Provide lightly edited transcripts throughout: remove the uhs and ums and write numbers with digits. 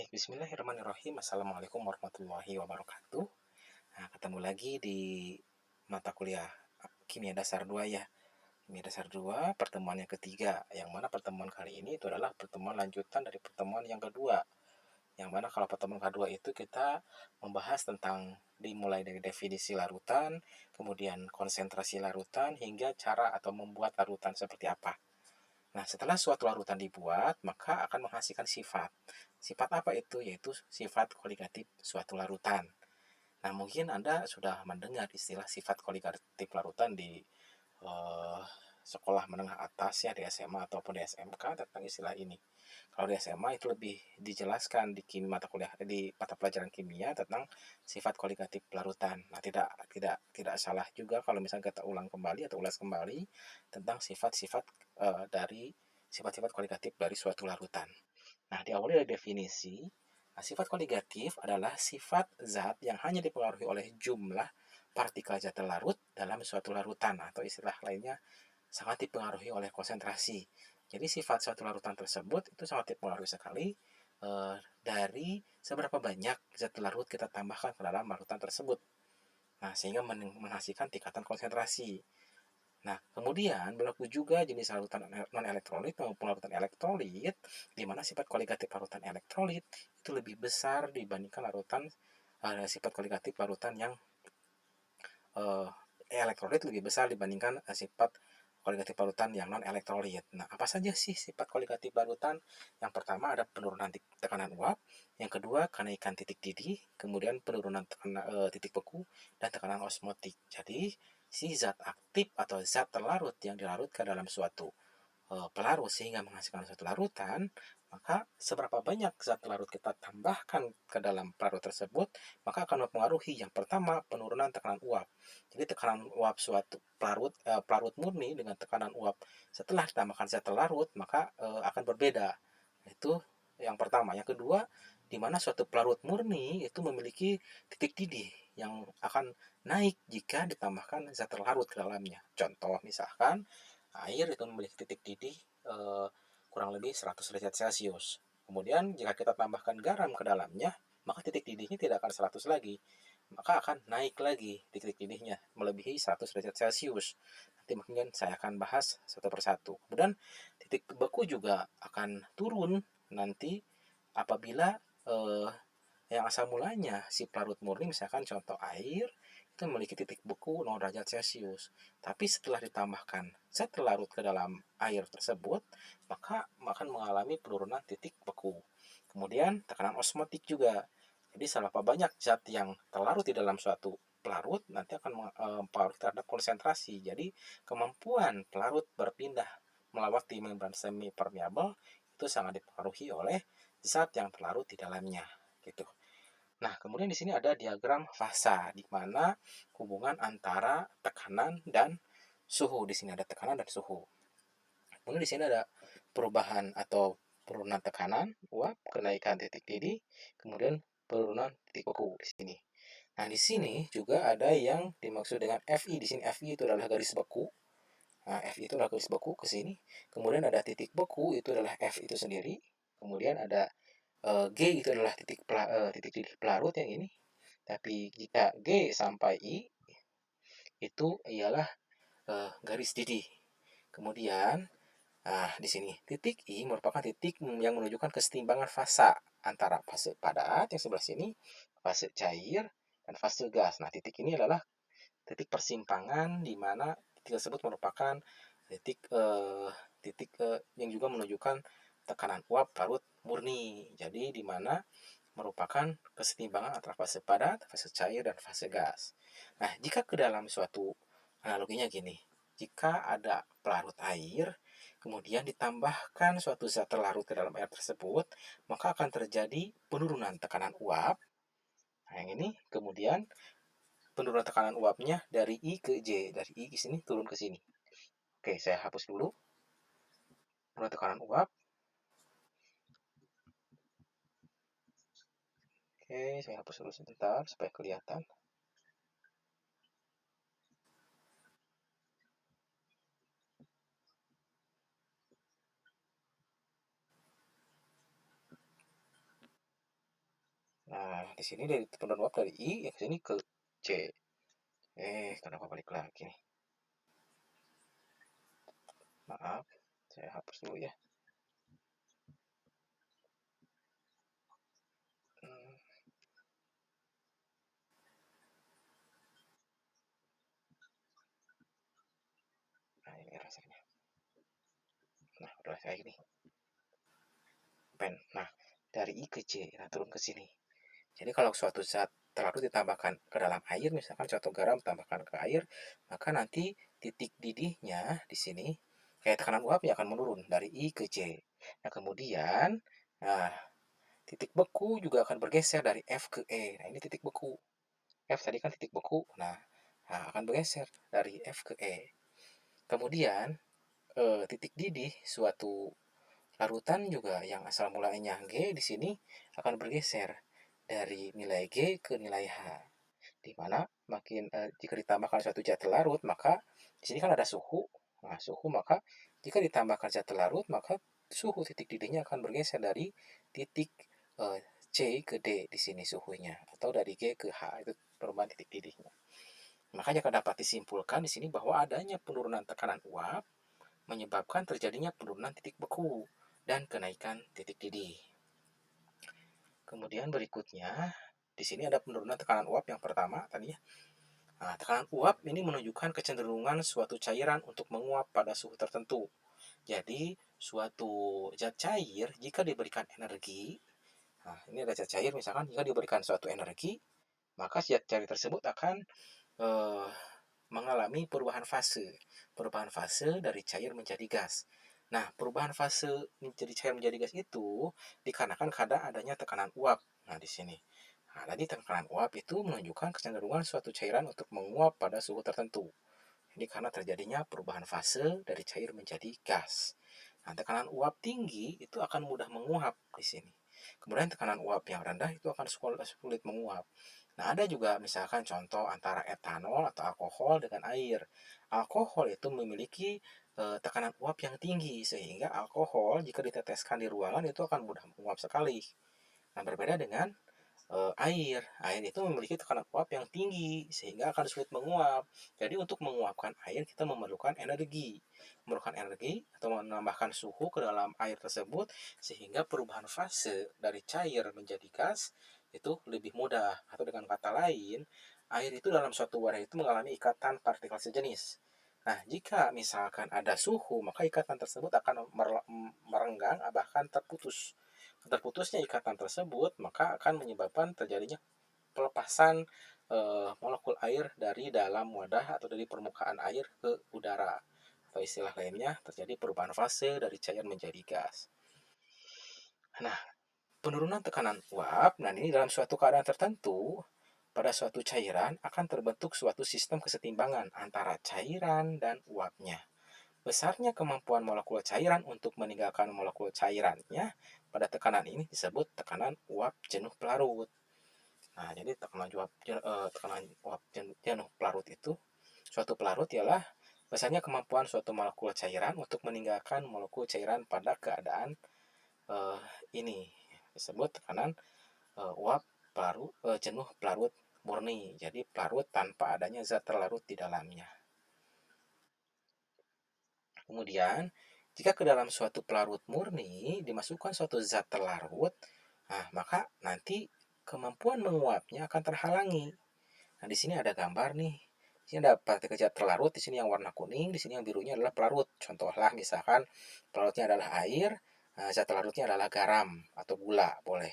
Baik, bismillahirrahmanirrahim. Assalamualaikum warahmatullahi wabarakatuh. Nah, ketemu lagi di mata kuliah Kimia Dasar 2 ya. Kimia Dasar 2, pertemuan yang ketiga. Yang mana pertemuan kali ini itu adalah pertemuan lanjutan dari pertemuan yang kedua. Yang mana kalau pertemuan kedua itu kita membahas tentang dimulai dari definisi larutan, kemudian konsentrasi larutan, hingga cara atau membuat larutan seperti apa. Nah, setelah suatu larutan dibuat, maka akan menghasilkan sifat. Sifat apa itu? Yaitu sifat koligatif suatu larutan. Nah, mungkin Anda sudah mendengar istilah sifat koligatif larutan di eh, sekolah menengah atas ya, di SMA ataupun di SMK tentang istilah ini. Kalau di SMA itu lebih dijelaskan di mata kuliah di mata pelajaran kimia tentang sifat koligatif larutan. Nah, tidak salah juga kalau misalnya kita ulang kembali atau ulas kembali tentang sifat-sifat dari sifat-sifat koligatif dari suatu larutan. Nah, diawali dari definisi, nah, sifat koligatif adalah sifat zat yang hanya dipengaruhi oleh jumlah partikel zat larut dalam suatu larutan, atau istilah lainnya sangat dipengaruhi oleh konsentrasi. Jadi sifat suatu larutan tersebut itu sangat dipengaruhi sekali dari seberapa banyak zat larut kita tambahkan ke dalam larutan tersebut. Nah, sehingga menghasilkan tingkatan konsentrasi. Nah, kemudian berlaku juga jenis larutan non-elektrolit maupun larutan elektrolit, di mana sifat koligatif larutan elektrolit itu lebih besar dibandingkan larutan sifat koligatif larutan yang uh, elektrolit lebih besar dibandingkan sifat koligatif larutan yang non-elektrolit. Nah, apa saja sih sifat koligatif larutan? Yang pertama ada penurunan tekanan uap, yang kedua kenaikan titik didih, kemudian penurunan titik beku, dan tekanan osmotik. Jadi, si zat aktif atau zat terlarut yang dilarutkan dalam suatu pelarut sehingga menghasilkan suatu larutan, maka seberapa banyak zat larut kita tambahkan ke dalam pelarut tersebut, maka akan mempengaruhi yang pertama penurunan tekanan uap. Jadi tekanan uap suatu pelarut murni dengan tekanan uap setelah ditambahkan zat larut, maka akan berbeda. Itu yang pertama. Yang kedua, di mana suatu pelarut murni itu memiliki titik didih yang akan naik jika ditambahkan zat larut ke dalamnya. Contoh misalkan air itu memiliki titik didih kurang lebih 100 derajat Celcius. Kemudian jika kita tambahkan garam ke dalamnya, maka titik didihnya tidak akan 100 lagi, maka akan naik lagi titik didihnya melebihi 100 derajat Celcius. Nanti mungkin saya akan bahas satu persatu. Kemudian titik beku juga akan turun nanti apabila eh, yang asal mulanya si pelarut murni misalkan contoh air itu memiliki titik beku 0 derajat Celcius. Tapi setelah ditambahkan zat larut ke dalam air tersebut, maka akan mengalami penurunan titik beku. Kemudian tekanan osmotik juga. Jadi seberapa banyak zat yang terlarut di dalam suatu pelarut nanti akan mempengaruhi terhadap konsentrasi. Jadi kemampuan pelarut berpindah melewati membran semi permeabel itu sangat dipengaruhi oleh zat yang terlarut di dalamnya gitu. Nah, kemudian di sini ada diagram fasa di mana hubungan antara tekanan dan suhu. Di sini ada tekanan dan suhu. Kemudian di sini ada perubahan atau penurunan tekanan uap, kenaikan titik didih, kemudian penurunan titik beku di sini. Nah, di sini juga ada yang dimaksud dengan FI. Di sini FI itu adalah garis beku. Nah, F itu adalah garis beku ke sini. Kemudian ada titik beku itu adalah F itu sendiri. Kemudian ada G itu adalah titik didih pelarut yang ini. Tapi jika G sampai I itu ialah garis didih. Kemudian di sini titik I merupakan titik yang menunjukkan kesetimbangan fasa antara fase padat yang sebelah sini, fase cair, dan fase gas. Nah, titik ini adalah titik persimpangan di mana titik tersebut merupakan titik yang juga menunjukkan tekanan uap larut murni. Jadi di mana merupakan kesetimbangan antara fase padat, fase cair, dan fase gas. Nah, jika ke dalam suatu analoginya gini, jika ada pelarut air, kemudian ditambahkan suatu zat terlarut ke dalam air tersebut, maka akan terjadi penurunan tekanan uap. Nah, yang ini kemudian penurunan tekanan uapnya dari I ke J, dari I ke sini turun ke sini. Oke, saya hapus dulu penurunan tekanan uap. Oke, saya hapus dulu sebentar supaya kelihatan. di sini dari penurunan uap dari I yang ke sini ke C. Kenapa balik lagi nih? Maaf, saya hapus dulu ya. Hmm, Nah, ini rasanya. Nah, udah kayak gini. Pen. Nah, dari I ke C, nah turun ke sini. Jadi kalau suatu zat terlarut ditambahkan ke dalam air, misalkan contoh garam tambahkan ke air, maka nanti titik didihnya di sini, kayak tekanan uapnya akan menurun dari I ke C. Nah, kemudian, nah, titik beku juga akan bergeser dari F ke E. Nah, ini titik beku. F tadi kan titik beku. Nah, akan bergeser dari F ke E. Kemudian, titik didih suatu larutan juga yang asal mulanya G di sini akan bergeser dari nilai G ke nilai H. Di mana jika ditambahkan suatu zat larut, maka di sini kan ada suhu. Nah, suhu maka jika ditambahkan zat larut, maka suhu titik didihnya akan bergeser dari titik C ke D di sini suhunya, atau dari G ke H itu perubahan titik didihnya. Makanya dapat disimpulkan di sini bahwa adanya penurunan tekanan uap menyebabkan terjadinya penurunan titik beku dan kenaikan titik didih. Kemudian berikutnya, di sini ada penurunan tekanan uap yang pertama tadi ya. Nah, tekanan uap ini menunjukkan kecenderungan suatu cairan untuk menguap pada suhu tertentu. Jadi, suatu zat cair jika diberikan energi, nah ini ada zat cair misalkan jika diberikan suatu energi, maka zat cair tersebut akan eh, mengalami perubahan fase dari cair menjadi gas. Nah, perubahan fase menjadi cair menjadi gas itu dikarenakan kadar adanya tekanan uap. Nah, di sini. Nah, tadi tekanan uap itu menunjukkan kecenderungan suatu cairan untuk menguap pada suhu tertentu. Ini karena terjadinya perubahan fase dari cair menjadi gas. Nah, tekanan uap tinggi itu akan mudah menguap di sini. Kemudian tekanan uap yang rendah itu akan sulit menguap. Nah, ada juga misalkan contoh antara etanol atau alkohol dengan air. Alkohol itu memiliki tekanan uap yang tinggi sehingga alkohol jika diteteskan di ruangan itu akan mudah menguap sekali. Nah, berbeda dengan air. Air itu memiliki tekanan uap yang tinggi sehingga akan sulit menguap. Jadi untuk menguapkan air kita memerlukan energi. Memerlukan energi atau menambahkan suhu ke dalam air tersebut sehingga perubahan fase dari cair menjadi gas itu lebih mudah. Atau dengan kata lain, air itu dalam suatu wadah itu mengalami ikatan partikel sejenis. Nah, jika misalkan ada suhu, maka ikatan tersebut akan merenggang, bahkan terputus. Terputusnya ikatan tersebut, maka akan menyebabkan terjadinya pelepasan molekul air dari dalam wadah atau dari permukaan air ke udara. Atau istilah lainnya, terjadi perubahan fase dari cair menjadi gas. Nah, penurunan tekanan uap, nah ini dalam suatu keadaan tertentu, pada suatu cairan akan terbentuk suatu sistem kesetimbangan antara cairan dan uapnya. Besarnya kemampuan molekul cairan untuk meninggalkan molekul cairannya pada tekanan ini disebut tekanan uap jenuh pelarut. Nah, jadi tekanan uap jenuh pelarut itu, suatu pelarut ialah besarnya kemampuan suatu molekul cairan untuk meninggalkan molekul cairan pada keadaan eh, ini disebut tekanan uap jenuh pelarut murni. Jadi pelarut tanpa adanya zat terlarut di dalamnya. Kemudian, jika ke dalam suatu pelarut murni dimasukkan suatu zat terlarut, nah, maka nanti kemampuan menguapnya akan terhalangi. Nah, di sini ada gambar nih. Di sini ada partikel zat terlarut, di sini yang warna kuning, di sini yang birunya adalah pelarut. Contohlah misalkan pelarutnya adalah air, zat terlarutnya adalah garam atau gula, boleh.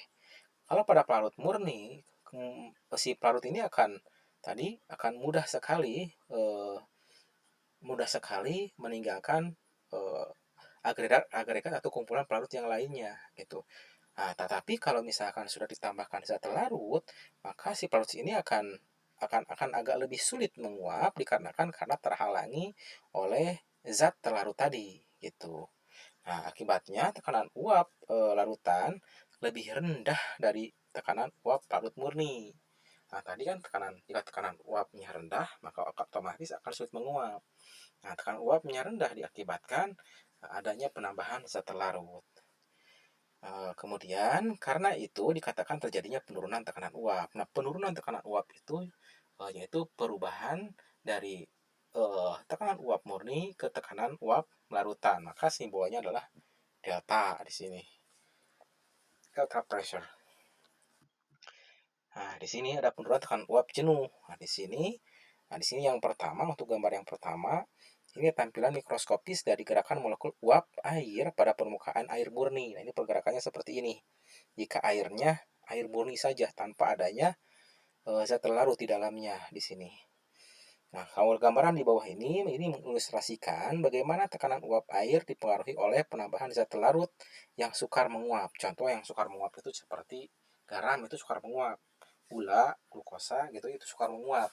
Kalau pada pelarut murni, si pelarut ini akan mudah sekali meninggalkan eh, agregat atau kumpulan pelarut yang lainnya gitu. Nah, tetapi kalau misalkan sudah ditambahkan zat larut, maka si pelarut ini akan agak lebih sulit menguap dikarenakan karena terhalangi oleh zat terlarut tadi gitu. Nah, akibatnya tekanan uap larutan lebih rendah dari tekanan uap larut murni. Nah, tadi kan jika tekanan uapnya rendah, maka otomatis akan sulit menguap. Nah, tekanan uapnya rendah diakibatkan adanya penambahan zat larut. Kemudian karena itu dikatakan terjadinya penurunan tekanan uap. Nah, penurunan tekanan uap itu, yaitu perubahan dari, tekanan uap murni ke tekanan uap larutan. Maka simbolnya adalah delta di sini, delta pressure. Nah, di sini ada penurunan tekanan uap jenuh. Nah, di sini yang pertama, untuk gambar yang pertama, ini tampilan mikroskopis dari gerakan molekul uap air pada permukaan air murni. Nah, ini pergerakannya seperti ini. Jika airnya air murni saja tanpa adanya zat terlarut di dalamnya di sini. Nah, kalau gambaran di bawah ini mengilustrasikan bagaimana tekanan uap air dipengaruhi oleh penambahan zat terlarut yang sukar menguap. Contoh yang sukar menguap itu seperti garam, itu sukar menguap. Gula, glukosa gitu, itu sukar menguap.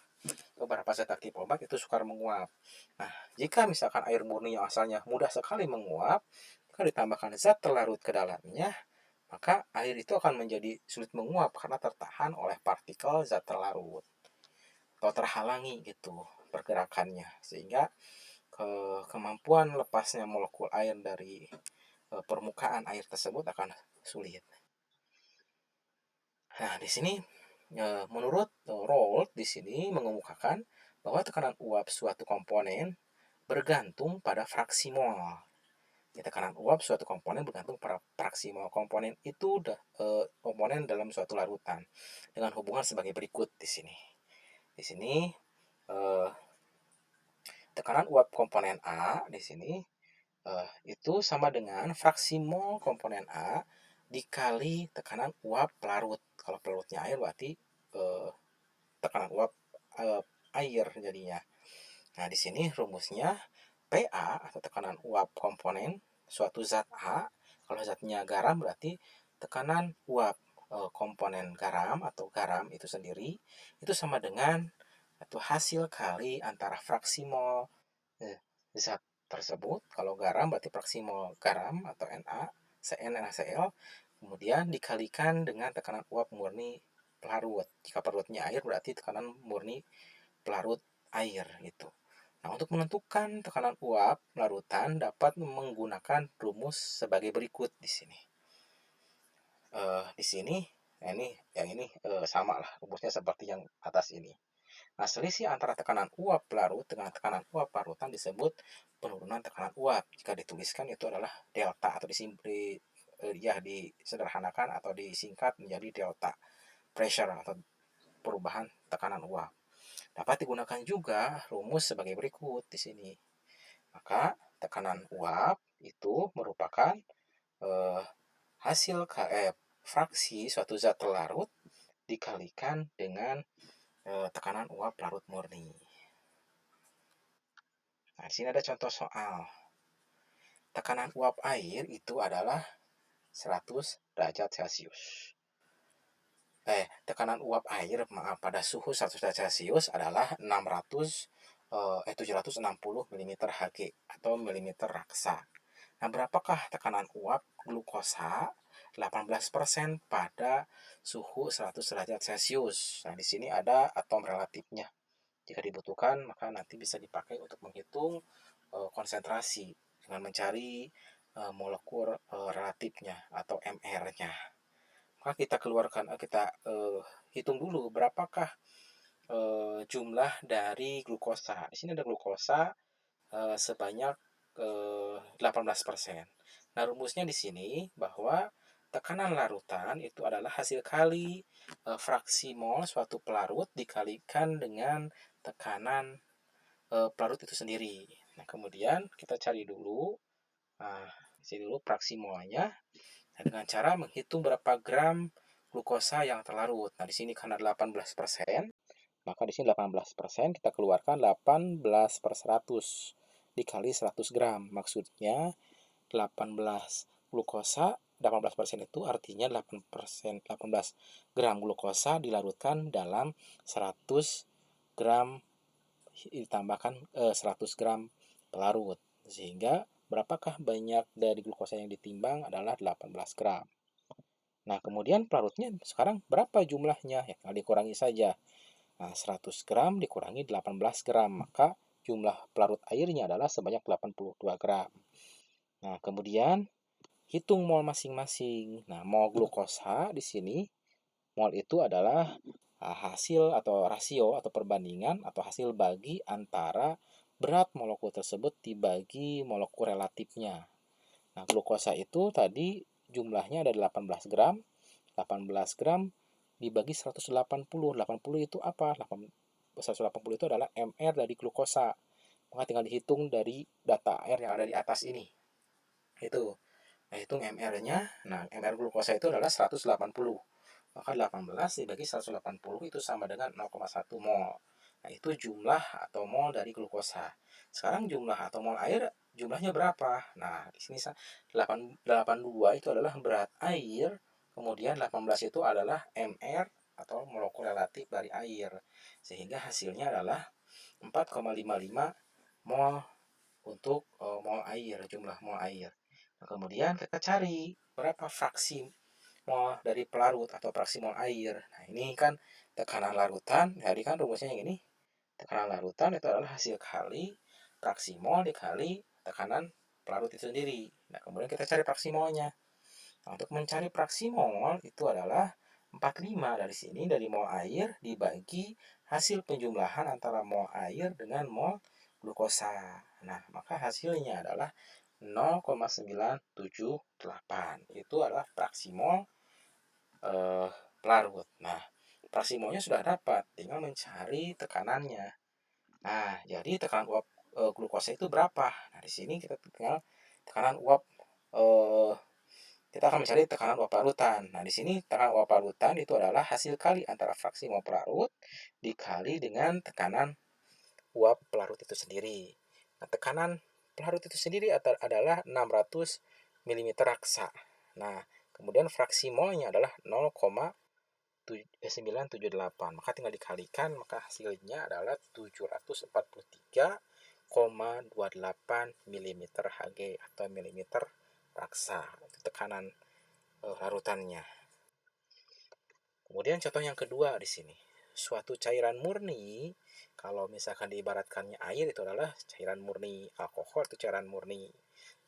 Beberapa zat aktif obat itu sukar menguap. Nah, jika misalkan air murni yang asalnya mudah sekali menguap, jika ditambahkan zat terlarut ke dalamnya, maka air itu akan menjadi sulit menguap karena tertahan oleh partikel zat terlarut atau terhalangi gitu pergerakannya, sehingga kemampuan lepasnya molekul air dari permukaan air tersebut akan sulit. Nah, di sini menurut Raoult di sini mengemukakan bahwa tekanan uap suatu komponen bergantung pada fraksi mol. Ya, tekanan uap suatu komponen bergantung pada fraksi mol. Komponen itu komponen dalam suatu larutan dengan hubungan sebagai berikut di sini. Di sini eh, tekanan uap komponen A di sini itu sama dengan fraksi mol komponen A dikali tekanan uap pelarut. Kalau pelarutnya air berarti eh, tekanan uap air jadinya. Nah, di sini rumusnya PA atau tekanan uap komponen suatu zat A, kalau zatnya garam berarti tekanan uap komponen garam atau garam itu sendiri itu sama dengan atau hasil kali antara fraksi mol zat tersebut. Kalau garam berarti fraksi mol garam atau Na, Cn NaCl, kemudian dikalikan dengan tekanan uap murni pelarut. Jika pelarutnya air berarti tekanan murni pelarut air gitu. Nah, untuk menentukan tekanan uap larutan dapat menggunakan rumus sebagai berikut di sini. Di sini, nah ini yang ini sama lah rumusnya seperti yang atas ini. Nah, selisih antara tekanan uap larut dengan tekanan uap larutan disebut penurunan tekanan uap. Jika dituliskan itu adalah delta atau disederhanakan atau disingkat menjadi delta pressure atau perubahan tekanan uap. Dapat digunakan juga rumus sebagai berikut di sini. Maka tekanan uap itu merupakan hasil fraksi suatu zat terlarut dikalikan dengan tekanan uap larut murni. Nah, di sini ada contoh soal. Tekanan uap air itu adalah 100 derajat Celcius. Tekanan uap air pada suhu 100 derajat Celcius adalah 760 mm Hg atau mm raksa. Nah, berapakah tekanan uap glukosa 18% pada suhu 100 derajat Celcius? Nah, di sini ada atom relatifnya. Jika dibutuhkan, maka nanti bisa dipakai untuk menghitung konsentrasi dengan mencari molekul relatifnya atau MR-nya. Maka kita keluarkan, kita hitung dulu berapakah jumlah dari glukosa. Di sini ada glukosa sebanyak 18%. Nah, rumusnya di sini bahwa tekanan larutan itu adalah hasil kali fraksi mol suatu pelarut dikalikan dengan tekanan pelarut itu sendiri. Nah, kemudian kita cari dulu, isi dulu fraksi molnya. Nah, dengan cara menghitung berapa gram glukosa yang terlarut. Nah, di sini karena 18%, maka di sini 18% kita keluarkan 18 per 100 dikali 100 gram. Maksudnya 18 glukosa 18% itu artinya 18 gram glukosa dilarutkan dalam 100 gram ditambahkan 100 gram pelarut. Sehingga berapakah banyak dari glukosa yang ditimbang adalah 18 gram. Nah, kemudian pelarutnya sekarang berapa jumlahnya? Ya, tinggal dikurangi saja. Nah, 100 gram dikurangi 18 gram, maka jumlah pelarut airnya adalah sebanyak 82 gram. Nah, kemudian hitung mol masing-masing. Nah, mol glukosa di sini, mol itu adalah hasil atau rasio atau perbandingan atau hasil bagi antara berat molekul tersebut dibagi molekul relatifnya. Nah, glukosa itu tadi jumlahnya ada 18 gram. 18 gram dibagi 180. 80 itu apa? 180 itu adalah mR dari glukosa. Maka tinggal dihitung dari data air yang ada di atas ini. Itu. Nah, hitung mR-nya. Nah, mR glukosa itu adalah 180. Maka 18 dibagi 180 itu sama dengan 0,1 mol. Nah, itu jumlah atau mol dari glukosa. Sekarang jumlah atau mol air jumlahnya berapa? Nah, di sini 82 itu adalah berat air, kemudian 18 itu adalah mR atau molekul relatif dari air. Sehingga hasilnya adalah 4,55 mol untuk mol air, jumlah mol air. Nah, kemudian kita cari berapa fraksi mol dari pelarut atau fraksi mol air. Nah, ini kan tekanan larutan, jadi kan rumusnya yang ini. Tekanan larutan itu adalah hasil kali fraksi mol dikali tekanan pelarut itu sendiri. Nah, kemudian kita cari fraksi molnya. Nah, untuk mencari fraksi mol itu adalah 45 dari sini, dari mol air dibagi hasil penjumlahan antara mol air dengan mol glukosa. Nah, maka hasilnya adalah 0,978. Itu adalah fraksi mol pelarut. Nah, fraksi molnya sudah dapat, tinggal mencari tekanannya. Nah, jadi tekanan uap glukosa itu berapa? Nah, di sini kita tinggal tekanan uap eh, kita akan mencari tekanan uap larutan. Nah, di sini tekanan uap larutan itu adalah hasil kali antara fraksi mol pelarut dikali dengan tekanan uap pelarut itu sendiri. Nah, tekanan pelarut itu sendiri adalah 600 mm raksa. Nah, kemudian fraksi molnya adalah 0,978. Maka tinggal dikalikan, maka hasilnya adalah 743,28 mm Hg atau milimeter raksa. Itu tekanan larutannya. Kemudian contoh yang kedua di sini. Suatu cairan murni, kalau misalkan diibaratkannya air, itu adalah cairan murni. Alkohol itu cairan murni.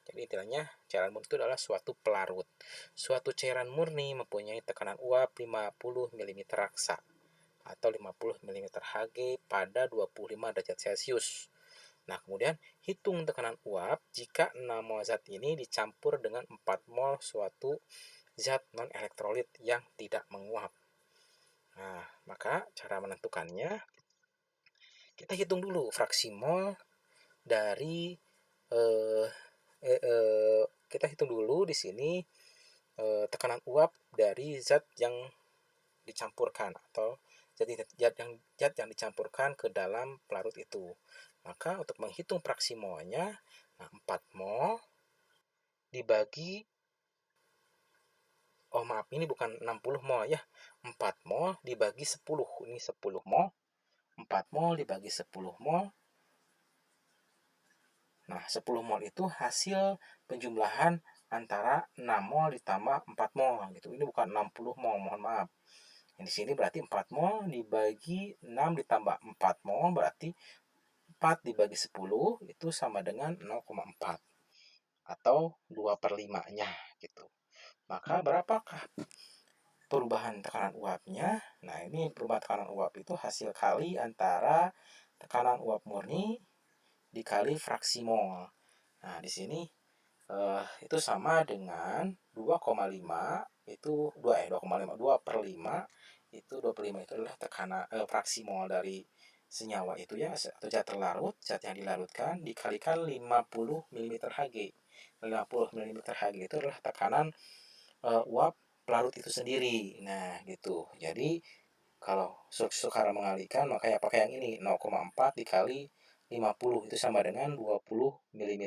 Jadi istilahnya cairan murni itu adalah suatu pelarut. Suatu cairan murni mempunyai tekanan uap 50 mm raksa atau 50 mm Hg pada 25 derajat Celcius. Nah, kemudian hitung tekanan uap jika 6 mol zat ini dicampur dengan 4 mol suatu zat non-elektrolit yang tidak menguap. Nah, maka cara menentukannya, kita hitung dulu fraksi mol dari eh, kita hitung dulu di sini tekanan uap dari zat yang dicampurkan atau zat yang dicampurkan ke dalam pelarut itu. Maka untuk menghitung fraksi molnya, nah 4 mol dibagi, oh maaf, ini bukan 60 mol ya, 4 mol dibagi 10, ini 10 mol, 4 mol dibagi 10 mol. Nah, 10 mol itu hasil penjumlahan antara 6 mol ditambah 4 mol gitu. Ini bukan 60 mol, mohon maaf. Di sini berarti 4 mol dibagi 6 ditambah 4 mol berarti 4 dibagi 10 itu sama dengan 0,4 atau 2/5-nya gitu. Maka berapakah perubahan tekanan uapnya? Nah, ini perubahan tekanan uap itu hasil kali antara tekanan uap murni dikali fraksi mol. Nah, di sini itu sama dengan 2,5 itu 2/5 itu 2/5 itu adalah tekanan fraksi mol dari senyawa itu ya, atau zat terlarut, zat yang dilarutkan dikalikan 50 mm Hg. 50 mm Hg itu adalah tekanan uap pelarut itu sendiri. Nah, gitu. Jadi kalau sekarang mengalihkan, maka ya pakai yang ini, 0,4 dikali 50 itu sama dengan 20 mm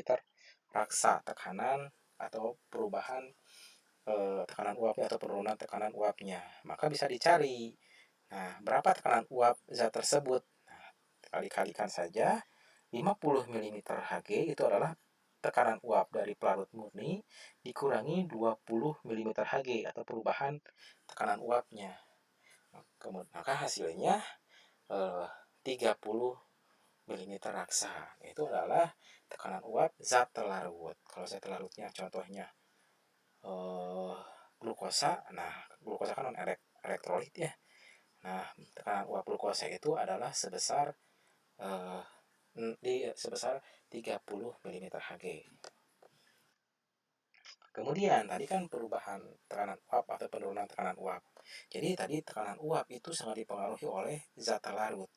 raksa tekanan atau perubahan tekanan uapnya atau penurunan tekanan uapnya. Maka bisa dicari. Nah, berapa tekanan uap zat tersebut? Nah, kali-kalikan saja. 50 mm Hg itu adalah tekanan uap dari pelarut murni dikurangi 20 mm Hg atau perubahan tekanan uapnya. Maka hasilnya 30 mm raksa. Itu adalah tekanan uap zat terlarut. Kalau zat terlarutnya contohnya eh, glukosa. Nah, glukosa kan non elektrolit ya. Nah, tekanan uap glukosa itu adalah sebesar eh, sebesar 30 mm Hg. Kemudian tadi kan perubahan tekanan uap atau penurunan tekanan uap. Jadi tadi tekanan uap itu sangat dipengaruhi oleh zat larut.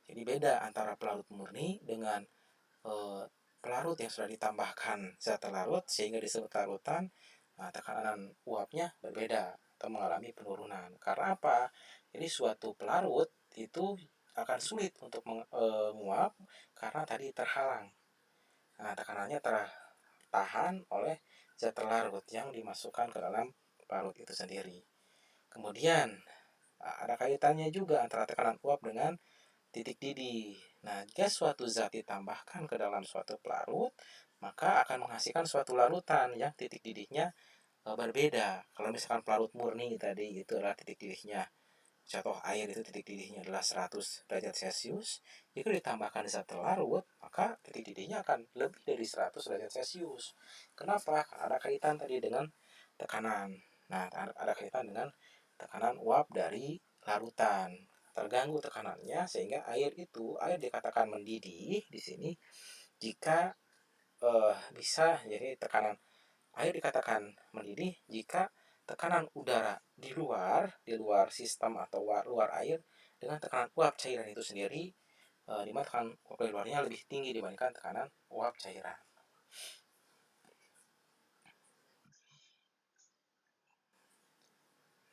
Jadi beda antara pelarut murni dengan eh, pelarut yang sudah ditambahkan zat larut sehingga disebut larutan. Nah, tekanan uapnya berbeda atau mengalami penurunan. Karena apa? Jadi suatu pelarut itu akan sulit untuk menguap karena tadi terhalang. Nah, tekanannya tertahan oleh zat larut yang dimasukkan ke dalam pelarut itu sendiri. Kemudian ada kaitannya juga antara tekanan uap dengan titik didih. Nah, jika suatu zat ditambahkan ke dalam suatu pelarut, maka akan menghasilkan suatu larutan yang titik didihnya berbeda. Kalau misalkan pelarut murni tadi itu adalah titik didihnya, contoh air itu titik didihnya adalah 100 derajat Celcius. Jika ditambahkan zat larut, maka titik didihnya akan lebih dari 100 derajat Celcius. Kenapa? Karena ada kaitan tadi dengan tekanan. Nah, ada kaitan dengan tekanan uap dari larutan. Terganggu tekanannya sehingga air dikatakan mendidih di sini jika bisa, jadi tekanan air dikatakan mendidih jika tekanan udara di luar sistem atau luar air dengan tekanan uap cairan itu sendiri, di mana tekanan uap dari luarnya lebih tinggi dibandingkan tekanan uap cairan.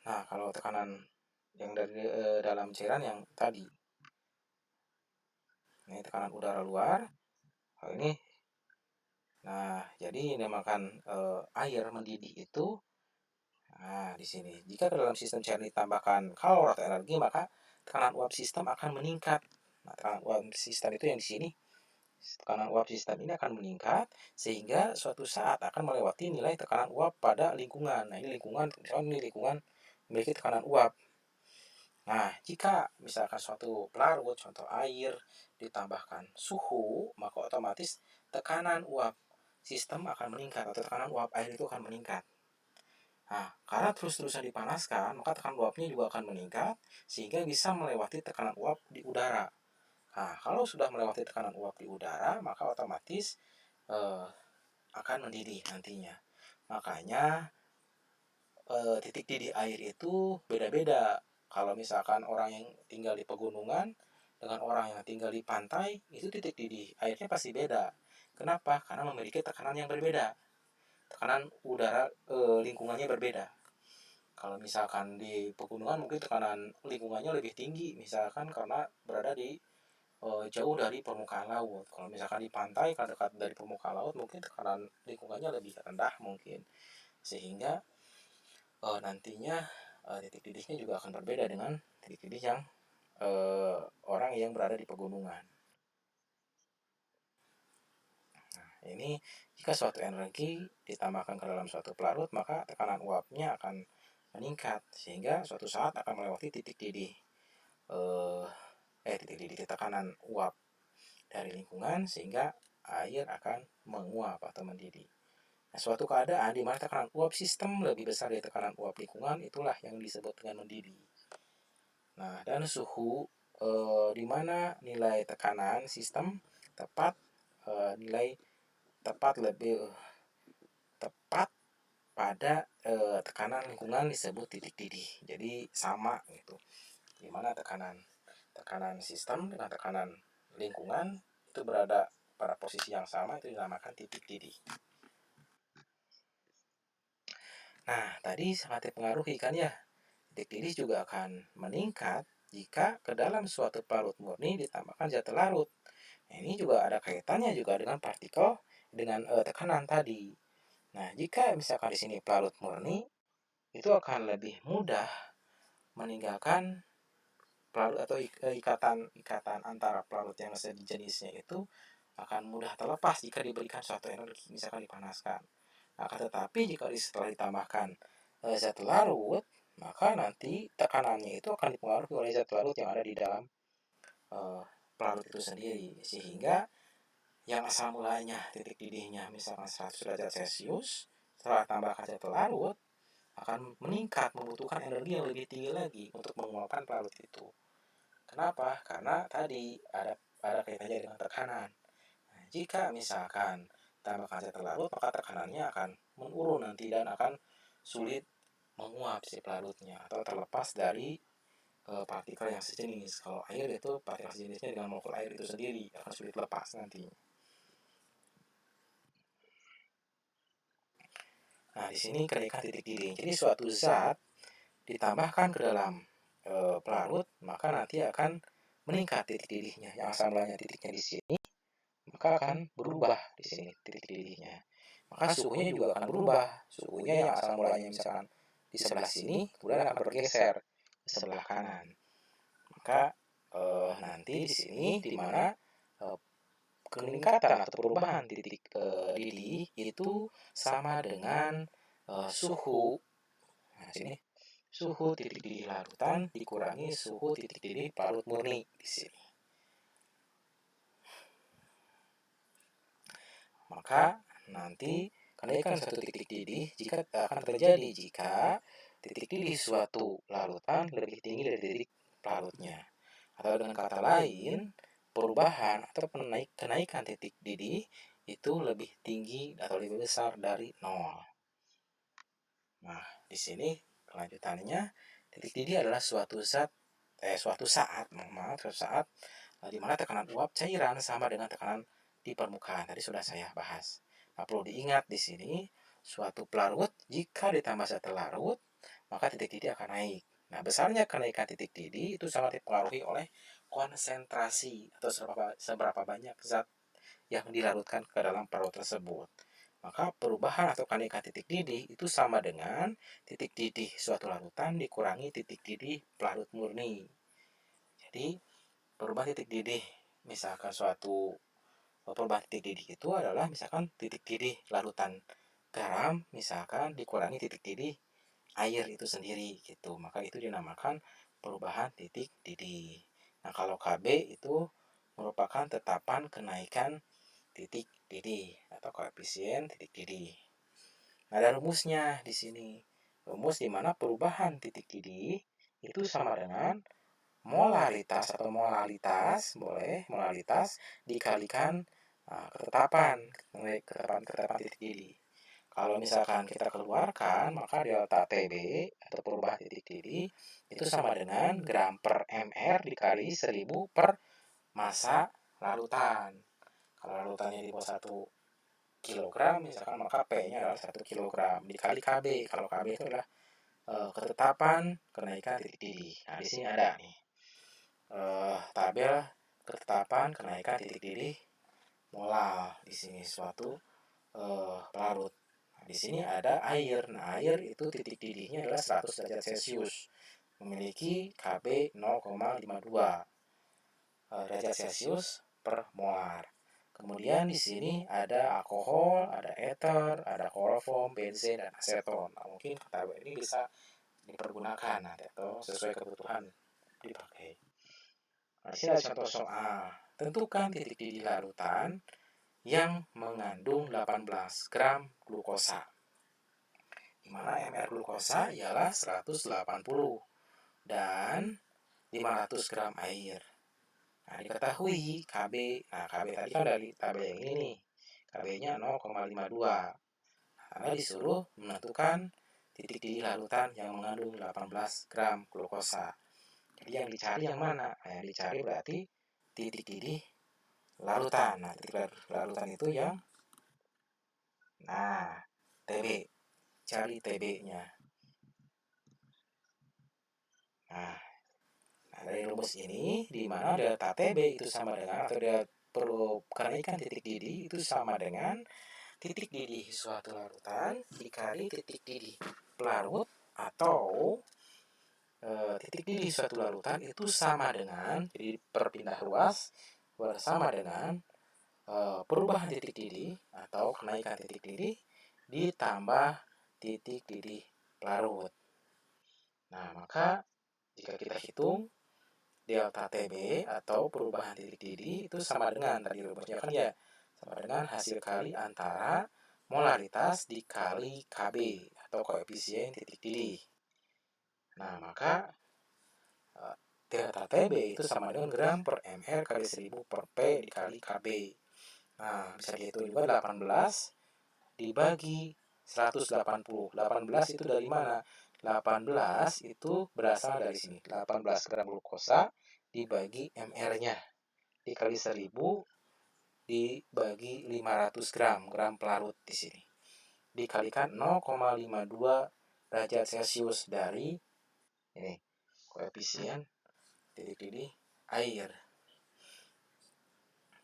Nah, kalau tekanan yang dari dalam cairan yang tadi, ini tekanan udara luar. Hal ini, nah, jadi dinamakan air mendidih itu. Nah, di sini jika ke dalam sistem cairan ditambahkan kalor atau energi, maka tekanan uap sistem akan meningkat. Nah, tekanan uap sistem itu yang di sini, tekanan uap sistem ini akan meningkat sehingga suatu saat akan melewati nilai tekanan uap pada lingkungan. Nah, ini lingkungan, misalnya ini lingkungan memiliki tekanan uap. Nah, jika misalkan suatu pelarut, contoh air, ditambahkan suhu, maka otomatis tekanan uap sistem akan meningkat atau tekanan uap air itu akan meningkat. Nah, karena terus-terusan dipanaskan, maka tekanan uapnya juga akan meningkat sehingga bisa melewati tekanan uap di udara. Nah, kalau sudah melewati tekanan uap di udara, maka otomatis eh, akan mendidih nantinya. Makanya titik didih air itu beda-beda. Kalau misalkan orang yang tinggal di pegunungan dengan orang yang tinggal di pantai, itu titik didih airnya pasti beda. Kenapa? Karena memiliki tekanan yang berbeda. Tekanan udara lingkungannya berbeda. Kalau misalkan di pegunungan mungkin tekanan lingkungannya lebih tinggi, misalkan karena berada di jauh dari permukaan laut. Kalau misalkan di pantai karena dekat dari permukaan laut, mungkin tekanan lingkungannya lebih rendah mungkin, sehingga nantinya titik didihnya juga akan berbeda dengan titik didih yang orang yang berada di pegunungan. Nah, ini jika suatu energi ditambahkan ke dalam suatu pelarut, maka tekanan uapnya akan meningkat sehingga suatu saat akan melewati titik didih eh, titik didih tekanan uap dari lingkungan sehingga air akan menguap atau mendidih. Nah, suatu keadaan di mana tekanan uap sistem lebih besar dari tekanan uap lingkungan itulah yang disebut dengan mendidih. Nah, dan suhu di mana nilai tekanan sistem tepat nilai tepat lebih tepat pada tekanan lingkungan disebut titik didih. Jadi sama gitu. Di mana tekanan tekanan sistem dengan tekanan lingkungan itu berada pada posisi yang sama, itu dinamakan titik didih. Nah, tadi sangat dipengaruhi kan ya. Titik didih juga akan meningkat jika ke dalam suatu pelarut murni ditambahkan zat larut. Nah, ini juga ada kaitannya juga dengan partikel dengan tekanan tadi. Nah, jika misalkan di sini pelarut murni, itu akan lebih mudah meninggalkan pelarut atau ikatan antara pelarut yang sejenisnya itu akan mudah terlepas jika diberikan suatu energi, misalkan dipanaskan. Akan tetapi jika setelah ditambahkan zat larut, maka nanti tekanannya itu akan dipengaruhi oleh zat larut yang ada di dalam uh, pelarut itu sendiri, sehingga yang asal mulanya titik didihnya misalkan 100 derajat Celcius, setelah tambahkan zat pelarut akan meningkat, membutuhkan energi yang lebih tinggi lagi untuk menguapkan pelarut itu. Kenapa? Karena tadi ada kaitannya dengan tekanan. Nah, jika misalkan tambahkan zat pelarut, maka tekanannya akan menurun nanti dan akan sulit menguap si pelarutnya atau terlepas dari partikel yang sejenis. Kalau air itu partikel sejenisnya dengan molekul air itu sendiri akan sulit lepas nanti. Nah, di sini kenaikan titik didih. Jadi suatu zat ditambahkan ke dalam pelarut, maka nanti akan meningkat titik didihnya. Yang asal mulanya titiknya di sini, maka akan berubah di sini titik didihnya. Maka suhunya juga akan berubah. Suhunya yang asal mulanya misalkan di sebelah sini, kemudian akan bergeser ke sebelah kanan. Maka nanti di sini di mana peningkatan atau perubahan titik didih itu sama dengan suhu. Nah, sini suhu titik didih larutan dikurangi suhu titik didih pelarut murni di sini. Maka nanti kenaikan satu titik didih jika akan terjadi jika titik didih suatu larutan lebih tinggi dari titik pelarutnya. Atau dengan kata lain, perubahan atau kenaikan titik didih itu lebih tinggi atau lebih besar dari 0. Nah, di sini kelanjutannya, titik didih adalah suatu saat di mana tekanan uap cairan sama dengan tekanan di permukaan. Tadi sudah saya bahas. Nah, perlu diingat di sini, suatu pelarut jika ditambah zat larut, maka titik didih akan naik. Nah, besarnya kenaikan titik didih itu sangat dipengaruhi oleh konsentrasi atau seberapa banyak zat yang dilarutkan ke dalam pelarut tersebut. Maka perubahan atau kenaikan titik didih itu sama dengan titik didih suatu larutan dikurangi titik didih pelarut murni. Jadi perubahan titik didih misalkan perubahan titik didih itu adalah misalkan titik didih larutan garam misalkan dikurangi titik didih air itu sendiri gitu. Maka itu dinamakan perubahan titik didih. Nah, kalau KB itu merupakan tetapan kenaikan titik didih atau koefisien titik didih. Nah, ada rumusnya di sini. Rumus di mana perubahan titik didih itu sama dengan molaritas atau molaritas dikalikan ketetapan titik didih. Kalau misalkan kita keluarkan, maka delta TB atau perubahan titik didih itu sama dengan gram per mr dikali 1000 per massa larutan. Kalau larutannya di bawah 1 kilogram misalkan, maka P-nya adalah 1 kilogram dikali KB. Kalau KB itu adalah ketetapan kenaikan titik didih. Nah, di sini ada nih tabel ketetapan kenaikan titik didih molal. Di sini suatu pelarut. Nah, di sini ada air. Nah, air itu titik didihnya adalah 100 derajat Celcius, memiliki KB 0,52 derajat Celcius per molar. Kemudian di sini ada alkohol, ada ether, ada kloroform, benzen, dan aseton. Nah, mungkin tabel ini bisa dipergunakan atau sesuai kebutuhan dipakai. Nah, di sini ada contoh soal. Tentukan titik didih larutan yang mengandung 18 gram glukosa. Di mana mR glukosa ialah 180 dan 500 gram air. Nah, diketahui KB. Nah, KB tadi kan dari tabel yang ini nih. KB-nya 0,52. Anda disuruh menentukan titik didih larutan yang mengandung 18 gram glukosa. Jadi yang dicari yang mana? Nah, yang dicari berarti titik didih larutan. Nah, titik larutan itu yang TB. Cari TB-nya. Nah, dari rumus ini di mana delta TB itu sama dengan atau perlu kenaikan titik didih itu sama dengan titik didih suatu larutan dikali titik didih pelarut atau titik didih suatu larutan itu sama dengan, jadi perpindah ruas bersama dengan perubahan titik didih atau kenaikan titik didih ditambah titik didih pelarut. Nah, maka jika kita hitung delta TB atau perubahan titik didih itu sama dengan tadi rumusnya kan ya, sama dengan hasil kali antara molaritas dikali Kb atau koefisien titik didih. Nah, maka delta Tb itu sama dengan gram per ml kali 1000 per P dikali Kb. Nah, bisa dihitung juga 18 dibagi 180. 18 itu dari mana? 18 itu berasal dari sini. 18 gram glukosa dibagi ml-nya dikali 1000 dibagi 500 gram pelarut di sini. Dikalikan 0,52 derajat Celcius dari ini koefisien titik didih air.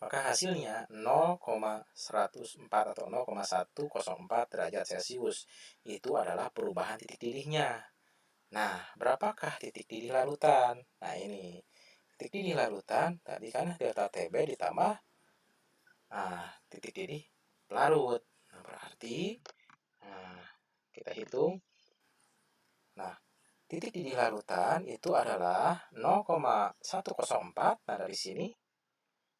Maka hasilnya 0,104 atau 0,104 derajat Celcius. Itu adalah perubahan titik didihnya. Nah, berapakah titik didih larutan? Nah, ini titik didih larutan tadi kan delta Tb ditambah titik didih pelarut. Nah, berarti kita hitung. Nah, titik didih larutan itu adalah 0,104. Nah, dari sini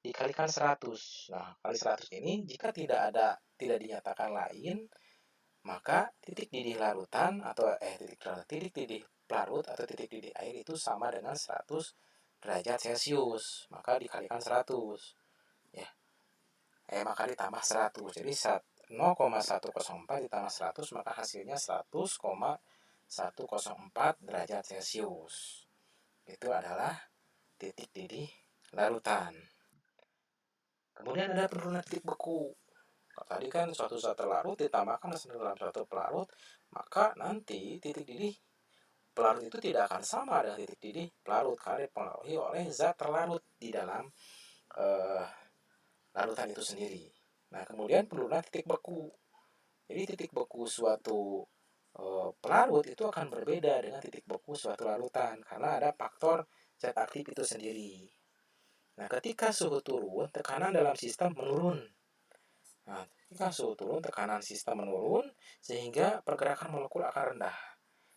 dikalikan 100. Nah, kali 100 ini jika tidak dinyatakan lain, maka titik didih larutan atau titik didih pelarut atau titik didih air itu sama dengan 100 derajat Celcius. Maka dikalikan 100. Ya. Maka ditambah 100. Jadi 0,104 ditambah 100 maka hasilnya 100,104 derajat Celcius. Itu adalah titik didih larutan. Kemudian ada penurunan titik beku. Tadi kan suatu zat terlarut ditambahkan dalam suatu pelarut, maka nanti titik didih pelarut itu tidak akan sama dengan titik didih pelarut karena dipengaruhi oleh zat terlarut di dalam larutan itu sendiri. Nah, kemudian penurunan titik beku. Jadi titik beku suatu pelarut itu akan berbeda dengan titik beku suatu larutan karena ada faktor zat aktif itu sendiri. Nah, ketika suhu turun, tekanan dalam sistem menurun. Nah, ketika suhu turun, tekanan sistem menurun sehingga pergerakan molekul akan rendah.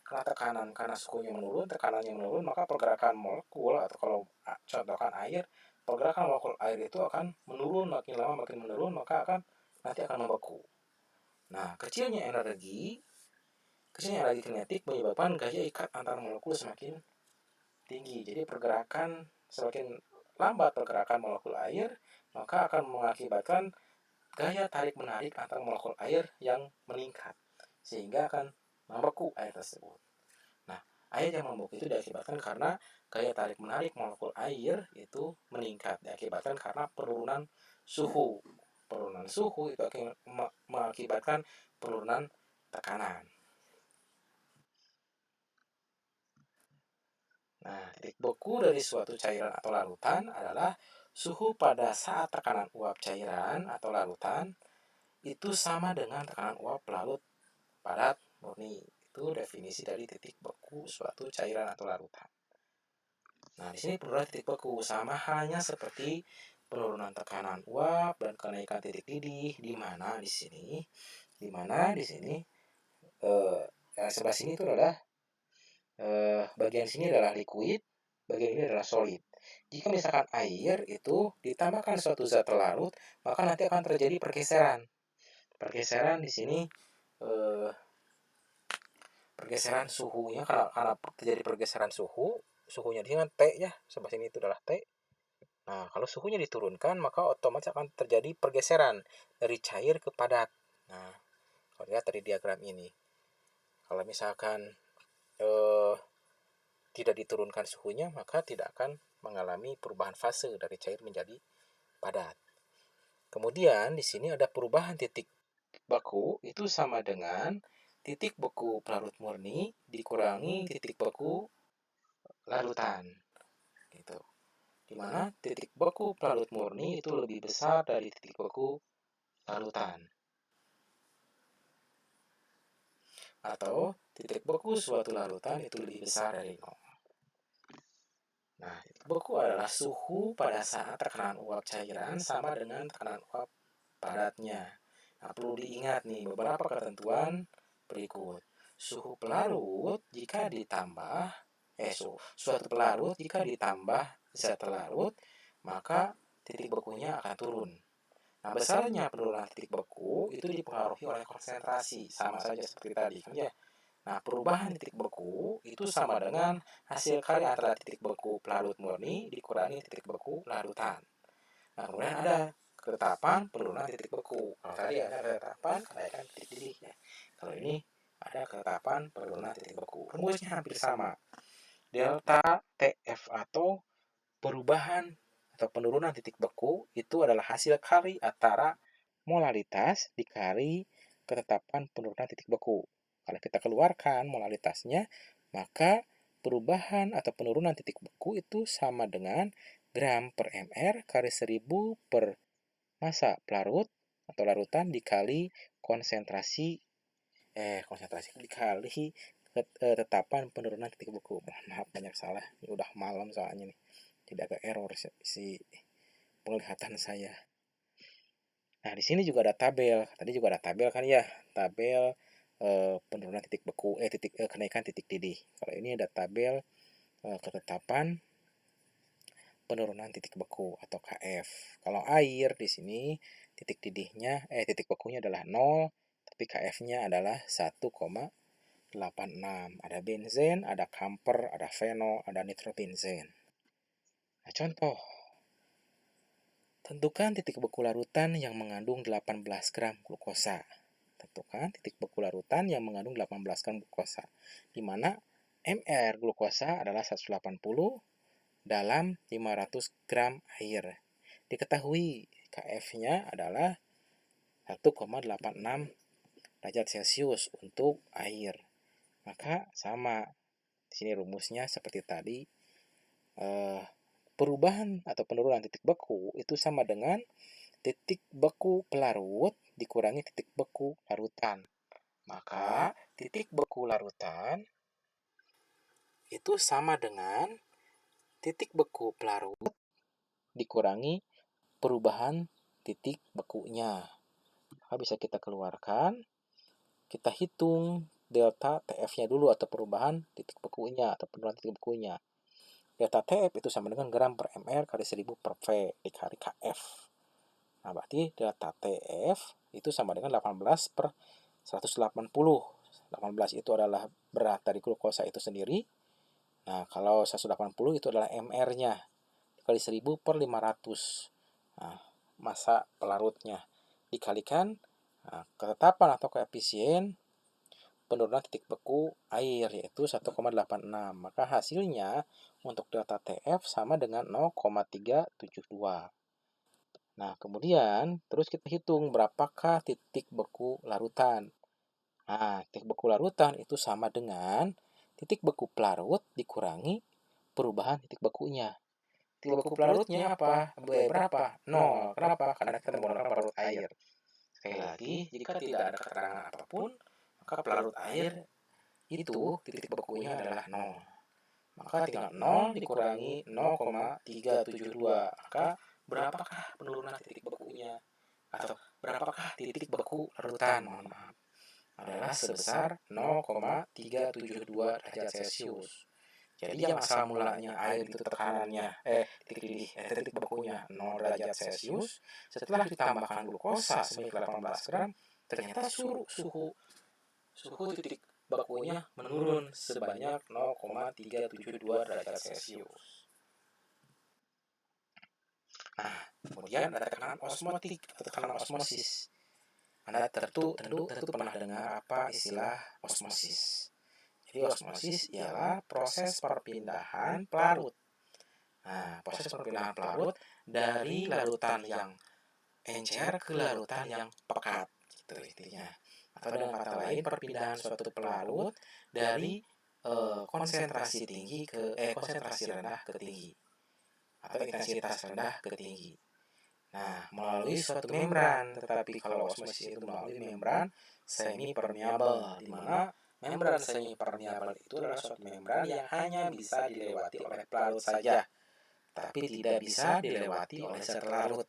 Karena suhunya menurun, tekanannya menurun, maka pergerakan molekul atau kalau contohkan air, pergerakan molekul air itu akan menurun, makin lama makin menurun, maka nanti akan membeku. Nah, kecilnya energi kinetik menyebabkan gaya ikat antar molekul semakin tinggi. Jadi pergerakan semakin lambat pergerakan molekul air, maka akan mengakibatkan gaya tarik-menarik antar molekul air yang meningkat, sehingga akan membeku air tersebut. Nah, air yang membeku itu diakibatkan karena gaya tarik-menarik molekul air itu meningkat, diakibatkan karena penurunan suhu. Penurunan suhu itu akan mengakibatkan penurunan tekanan. Nah, titik beku dari suatu cairan atau larutan adalah suhu pada saat tekanan uap cairan atau larutan itu sama dengan tekanan uap pelarut padat murni. Itu definisi dari titik beku suatu cairan atau larutan. Nah, di sini penurunan titik beku sama halnya seperti penurunan tekanan uap dan kenaikan titik didih di mana di sini sebelah sini itu adalah bagian sini adalah liquid, bagian ini adalah solid. Jika misalkan air itu ditambahkan suatu zat terlarut, maka nanti akan terjadi pergeseran. Pergeseran di sini pergeseran suhunya karena terjadi pergeseran suhunya di sini kan T ya, sebelah sini itu adalah T. Nah, kalau suhunya diturunkan maka otomatis akan terjadi pergeseran dari cair ke padat. Nah, kalau lihat dari diagram ini, kalau misalkan tidak diturunkan suhunya maka tidak akan mengalami perubahan fase dari cair menjadi padat. Kemudian di sini ada perubahan titik beku itu sama dengan titik beku pelarut murni dikurangi titik beku larutan. Gitu. Di mana titik beku pelarut murni itu lebih besar dari titik beku larutan. Atau titik beku suatu larutan itu lebih besar dari 0. Nah, titik beku adalah suhu pada saat tekanan uap cairan sama dengan tekanan uap padatnya. Nah, perlu diingat nih beberapa ketentuan berikut. Suhu pelarut jika ditambah suatu pelarut jika ditambah zat terlarut, maka titik bekunya akan turun. Nah, besarnya penurunan titik beku itu dipengaruhi oleh konsentrasi, sama saja seperti tadi kan ya. Nah, perubahan titik beku itu sama dengan hasil kali antara titik beku pelarut murni dikurangi titik beku larutan. Nah, kemudian ada ketetapan penurunan titik beku. Kalau tadi ada ketetapan kenaikan titik didih ya. Kalau ini ada ketetapan penurunan titik beku. Rumusnya hampir sama. Delta TF atau perubahan atau penurunan titik beku itu adalah hasil kali antara molaritas dikali ketetapan penurunan titik beku. Kalau kita keluarkan molaritasnya, maka perubahan atau penurunan titik beku itu sama dengan gram per mr kali 1000 per massa pelarut atau larutan dikali konsentrasi dikali tetapan penurunan titik beku. Maaf banyak salah. Ini udah malam soalnya nih. Tidak ada error si penglihatan saya. Nah, di sini juga ada tabel. Tadi juga ada tabel kan ya, tabel penurunan titik beku, kenaikan titik didih. Kalau ini ada tabel ketetapan penurunan titik beku atau KF. Kalau air di sini titik didihnya titik bekunya adalah 0, tapi KF-nya adalah 1,86. Ada benzen, ada camper, ada fenol, ada nitrobenzen. Nah, contoh. Tentukan titik beku larutan yang mengandung 18 gram glukosa. Tentukan titik beku larutan yang mengandung 18 gram glukosa, di mana mR glukosa adalah 180 dalam 500 gram air. Diketahui KF-nya adalah 1,86 derajat Celcius untuk air. Maka sama. Di sini rumusnya seperti tadi. Perubahan atau penurunan titik beku itu sama dengan titik beku pelarut dikurangi titik beku larutan. Maka titik beku larutan itu sama dengan titik beku pelarut dikurangi perubahan titik bekunya. Maka bisa kita keluarkan, kita hitung delta TF-nya dulu atau perubahan titik bekunya atau penurunan titik bekunya. Delta TF itu sama dengan gram per mR kali 1000 per V dikali KF. Nah, berarti delta TF itu sama dengan 18 per 180. 18 itu adalah berat dari glukosa itu sendiri. Nah, kalau 180 itu adalah mR-nya dikali 1000 per 500. Nah, massa pelarutnya dikalikan ketetapan atau koefisien penurunan titik beku air yaitu 1,86. Maka hasilnya untuk delta TF sama dengan 0,372. Nah, kemudian terus kita hitung berapakah titik beku larutan. Nah, titik beku larutan itu sama dengan titik beku pelarut dikurangi perubahan titik bekunya. Titik beku pelarutnya apa? Berapa? 0. Kenapa? Karena kita menggunakan pelarut air. Sekali lagi, jika tidak ada keterangan apapun, maka pelarut air itu titik bekunya adalah 0. Maka tinggal 0 dikurangi 0,372. Maka berapakah penurunan titik bekunya? Atau berapakah titik beku larutan? Mohon maaf. Adalah sebesar 0,372 derajat Celcius. Jadi yang asal mulanya air itu tekanannya titik bekunya 0 derajat Celcius, setelah ditambahkan glukosa sebanyak 18 gram, ternyata suhu titik bekunya menurun sebanyak 0,372 derajat Celcius. Nah, kemudian ada tekanan osmotik atau tekanan osmosis. Anda tentu pernah dengar apa istilah osmosis. Jadi osmosis ialah proses perpindahan pelarut. Nah, proses perpindahan pelarut dari larutan yang encer ke larutan yang pekat, gitu intinya. Atau dengan kata lain, perpindahan suatu pelarut dari konsentrasi tinggi ke konsentrasi rendah ke tinggi atau intensitas rendah ke tinggi. Nah, melalui suatu membran, tetapi kalau osmosis itu melalui membran semi permeabel, di mana membran semi permeabel itu adalah suatu membran yang hanya bisa dilewati oleh pelarut saja, tapi tidak bisa dilewati oleh zat larut.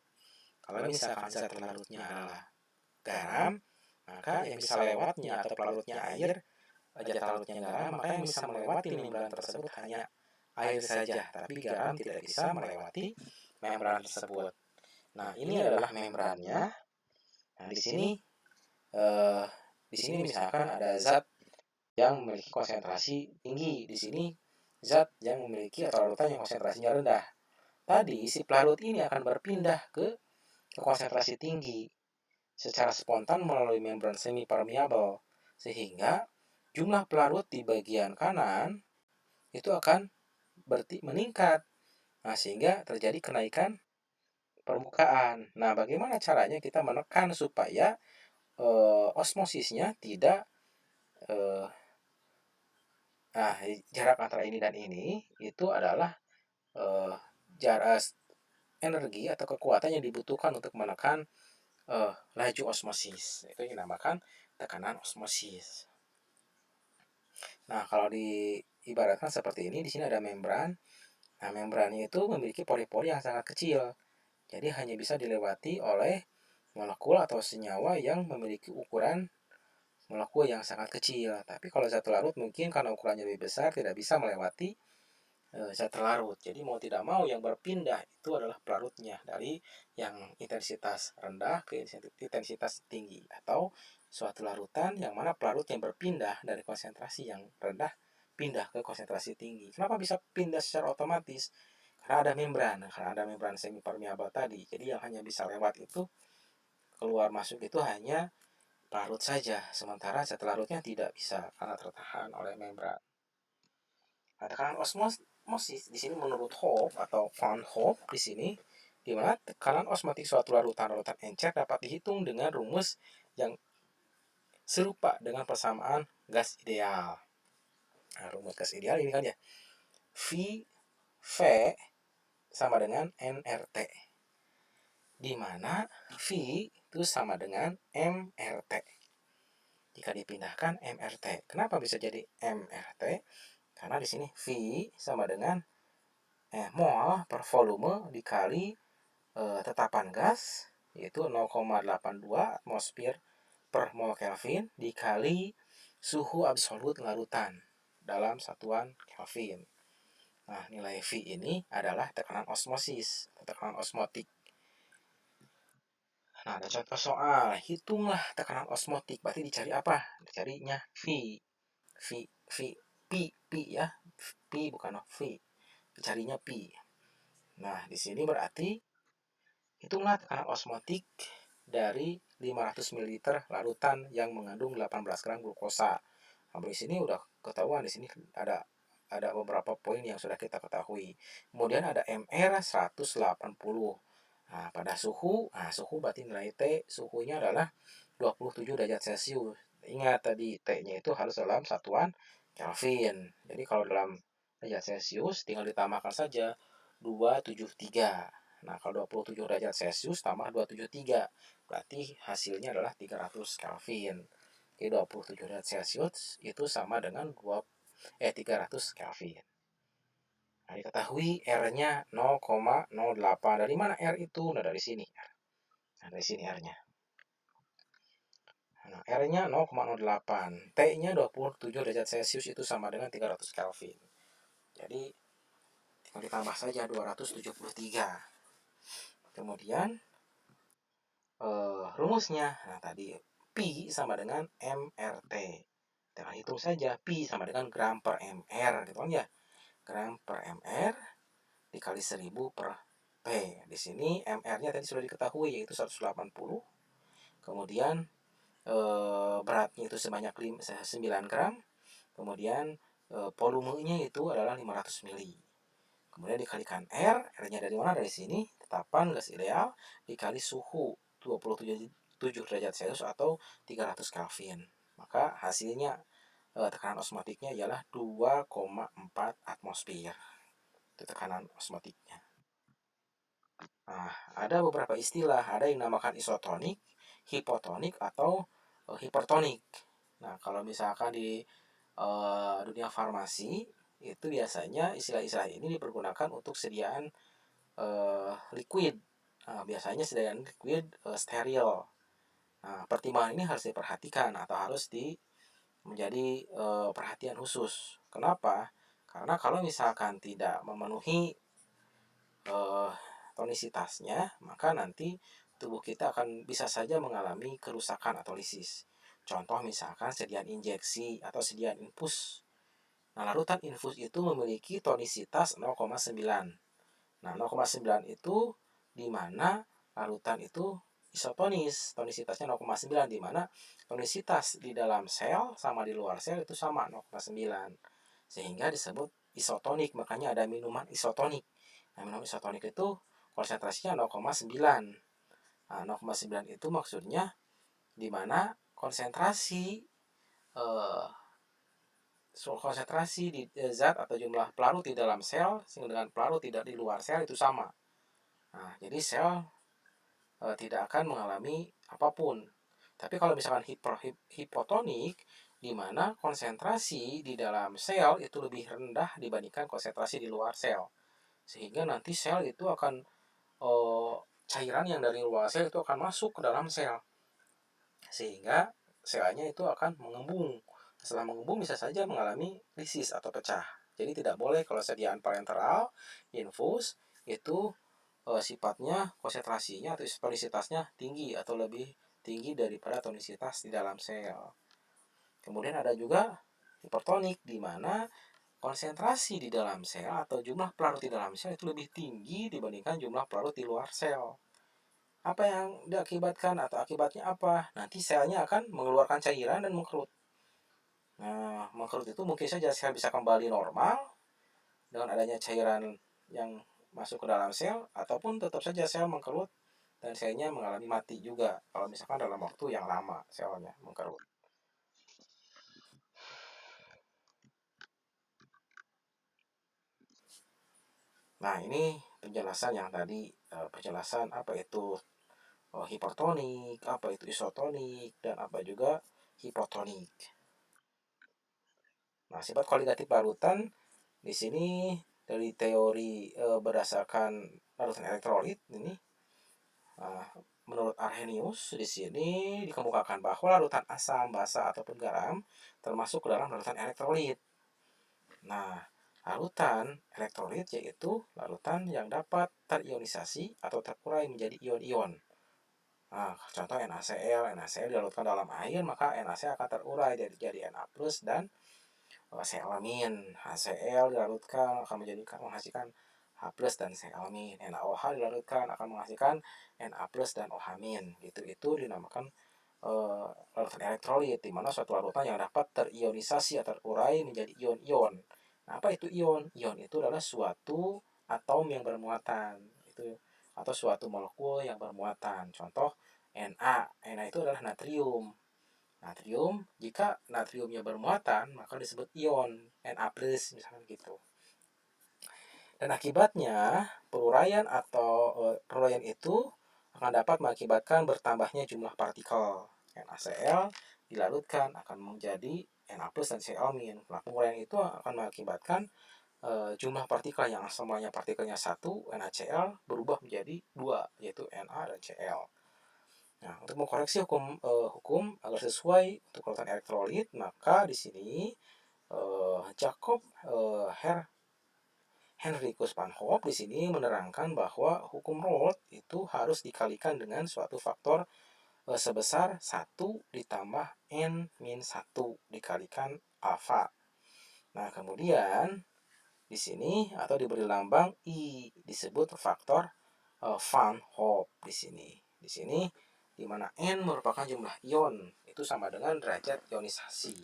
Kalau misalkan zat larutnya adalah garam, maka yang bisa lewatnya atau pelarutnya air, zat larutnya garam, maka yang bisa melewati membran tersebut hanya air saja, tapi garam tidak bisa melewati membran tersebut. Nah, ini adalah membrannya. Nah, eh, di sini misalkan ada zat yang memiliki konsentrasi tinggi. Di sini zat yang memiliki atau larutan yang konsentrasinya rendah. Tadi si pelarut ini akan berpindah ke konsentrasi tinggi secara spontan melalui membran semi permeabel, sehingga jumlah pelarut di bagian kanan itu akan meningkat. Nah, sehingga terjadi kenaikan permukaan. Nah, bagaimana caranya kita menekan supaya osmosisnya tidak eh, nah, jarak antara ini dan ini itu adalah eh, jarak energi atau kekuatan yang dibutuhkan untuk menekan laju osmosis. Itu yang dinamakan tekanan osmosis. Nah, kalau diibaratkan seperti ini, di sini ada membran. Nah, membrannya itu memiliki pori-pori yang sangat kecil. Jadi hanya bisa dilewati oleh molekul atau senyawa yang memiliki ukuran molekul yang sangat kecil. Tapi kalau zat larut mungkin karena ukurannya lebih besar tidak bisa melewati zat larut. Jadi mau tidak mau yang berpindah itu adalah pelarutnya dari yang intensitas rendah ke intensitas tinggi, atau suatu larutan yang mana pelarut yang berpindah dari konsentrasi yang rendah pindah ke konsentrasi tinggi. Kenapa bisa pindah secara otomatis? Karena ada membran semi permeabel tadi. Jadi yang hanya bisa lewat itu keluar masuk itu hanya larut saja, sementara zat larutnya tidak bisa karena tertahan oleh membran. Nah, tekanan osmosis di sini menurut Hope atau Van Hope di sini, di mana tekanan osmotik suatu larutan encer dapat dihitung dengan rumus yang serupa dengan persamaan gas ideal. Nah, rumus gas ideal ini kan ya, V sama dengan nRT, di mana V itu sama dengan mRT. Jika dipindahkan mRT, kenapa bisa jadi mRT? Karena di sini V sama dengan mol per volume dikali tetapan gas, yaitu 0,82 atmosfer per mol Kelvin dikali suhu absolut larutan dalam satuan Kelvin. Nah, nilai V ini adalah tekanan osmosis, tekanan osmotik. Nah, ada contoh soal, hitunglah tekanan osmotik, berarti dicari apa? Dicarinya V, V, V, P ya, P bukan V, dicarinya P. Nah, di sini berarti hitunglah tekanan osmotik dari 500 ml larutan yang mengandung 18 gram glukosa. Nah, di sini udah ketahuan, di sini ada beberapa poin yang sudah kita ketahui. Kemudian ada MR 180. Nah, pada suhu berarti nilai T, suhunya adalah 27 derajat Celcius. Ingat tadi T-nya itu harus dalam satuan Kelvin. Jadi kalau dalam derajat Celcius tinggal ditambahkan saja 273. Nah, kalau 27 derajat Celcius tambah 273 berarti hasilnya adalah 300 Kelvin. Jadi 27 derajat Celcius itu sama dengan 300 Kelvin. Nah, diketahui R-nya 0,08. Dari mana R itu? Nah, dari sini. Nah, dari sini R-nya. Nah, R-nya 0,08. T-nya 27 derajat Celcius itu sama dengan 300 Kelvin. Jadi, tinggal ditambah saja 273. Kemudian, rumusnya. Nah, tadi Pi sama dengan MRT. Kita hitung saja. Pi sama dengan gram per MR. Gitu kan ya. Gram per MR dikali 1000 per P. Di sini MR-nya tadi sudah diketahui yaitu 180. Kemudian beratnya itu sebanyak 9 gram. Kemudian volumenya itu adalah 500 mili. Kemudian dikalikan R-nya dari mana? Dari sini, tetapan gas ideal dikali suhu 27 derajat Celcius atau 300 Kelvin. Maka hasilnya tekanan osmotiknya ialah 2,4 atmosfer. Itu tekanan osmotiknya. Nah, ada beberapa istilah, ada yang dinamakan isotonik, hipotonik, atau hipertonik. Nah, kalau misalkan di dunia farmasi, itu biasanya istilah-istilah ini dipergunakan untuk sediaan liquid. Nah, biasanya sediaan liquid steril. Nah, pertimbangan ini harus diperhatikan atau harus menjadi perhatian khusus. Kenapa? Karena kalau misalkan tidak memenuhi tonisitasnya, maka nanti tubuh kita akan bisa saja mengalami kerusakan atau lisis. Contoh misalkan sediaan injeksi atau sediaan infus. Nah, larutan infus itu memiliki tonisitas 0,9. Nah, 0,9 itu di mana larutan itu isotonis, tonisitasnya 0,9, di mana tonisitas di dalam sel sama di luar sel itu sama 0,9. Sehingga disebut isotonik, makanya ada minuman isotonik. Nah, minuman isotonik itu konsentrasinya 0,9. Nah, 0,9 itu maksudnya di mana eh, konsentrasi di zat atau jumlah pelarut di dalam sel sehingga dengan pelarut tidak di luar sel itu sama. Nah, jadi sel tidak akan mengalami apapun. Tapi kalau misalkan hipotonik, di mana konsentrasi di dalam sel itu lebih rendah dibandingkan konsentrasi di luar sel, sehingga nanti sel itu akan uh, cairan yang dari luar sel itu akan masuk ke dalam sel, sehingga selnya itu akan mengembung. Setelah mengembung bisa saja mengalami lisis atau pecah. Jadi tidak boleh kalau sediaan parenteral infus itu sifatnya konsentrasinya atau tonisitasnya tinggi atau lebih tinggi daripada tonisitas di dalam sel. Kemudian ada juga hipertonik, di mana konsentrasi di dalam sel atau jumlah pelarut di dalam sel itu lebih tinggi dibandingkan jumlah pelarut di luar sel. Apa yang diakibatkan atau akibatnya apa? Nanti selnya akan mengeluarkan cairan dan mengkerut. Nah, mengkerut itu mungkin saja sel bisa kembali normal dengan adanya cairan yang masuk ke dalam sel, ataupun tetap saja sel mengkerut dan selnya mengalami mati juga kalau misalkan dalam waktu yang lama selnya mengkerut. Nah, ini penjelasan yang tadi, penjelasan apa itu hipertonik, apa itu isotonik, dan apa juga hipotonik. Nah, sifat kualitatif larutan di sini dari teori berdasarkan larutan elektrolit ini, menurut Arrhenius di sini dikemukakan bahwa larutan asam, basa ataupun garam termasuk ke dalam larutan elektrolit. Nah, larutan elektrolit yaitu larutan yang dapat terionisasi atau terurai menjadi ion-ion. Nah, contoh NaCl, NaCl dilarutkan dalam air, maka NaCl akan terurai jadi Na+ dan C-alamin. HCl dilarutkan akan menghasilkan H+ dan C-alamin. NaOH dilarutkan akan menghasilkan Na+ dan OH-. Itu dinamakan larutan elektrolit, di mana suatu larutan yang dapat terionisasi atau terurai menjadi ion-ion. Nah, apa itu ion? Ion itu adalah suatu atom yang bermuatan, itu atau suatu molekul yang bermuatan. Contoh Na. Na itu adalah natrium. Natrium, jika natriumnya bermuatan, maka disebut ion, Na+, misalkan gitu. Dan akibatnya, peruraian itu akan dapat mengakibatkan bertambahnya jumlah partikel. NaCl dilarutkan akan menjadi Na+ dan Cl-. Nah, penguraian itu akan mengakibatkan jumlah partikel yang semuanya partikelnya 1, NaCl, berubah menjadi 2, yaitu Na dan Cl. Nah, untuk mengkoreksi hukum agar sesuai untuk larutan elektrolit, maka di sini Jacob Henricus van Hoff di sini menerangkan bahwa hukum Raoult itu harus dikalikan dengan suatu faktor sebesar 1 ditambah n-1 dikalikan alfa. Nah, kemudian di sini atau diberi lambang I disebut faktor Van Hoff di sini. Di sini di mana N merupakan jumlah ion, itu sama dengan derajat ionisasi.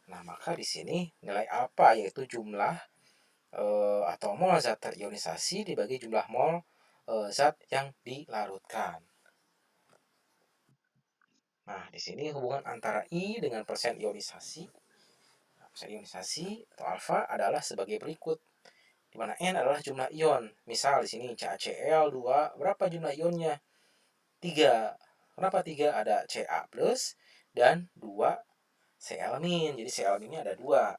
Nah, maka di sini nilai apa, yaitu jumlah atau mol zat terionisasi dibagi jumlah mol zat yang dilarutkan. Nah, di sini hubungan antara I dengan persen ionisasi. Persen ionisasi atau alfa adalah sebagai berikut, di mana N adalah jumlah ion. Misal di sini CaCl 2, berapa jumlah ionnya? 3. Kenapa 3? Ada Ca+ dan 2 Cl-. Jadi Cl-nya ada 2.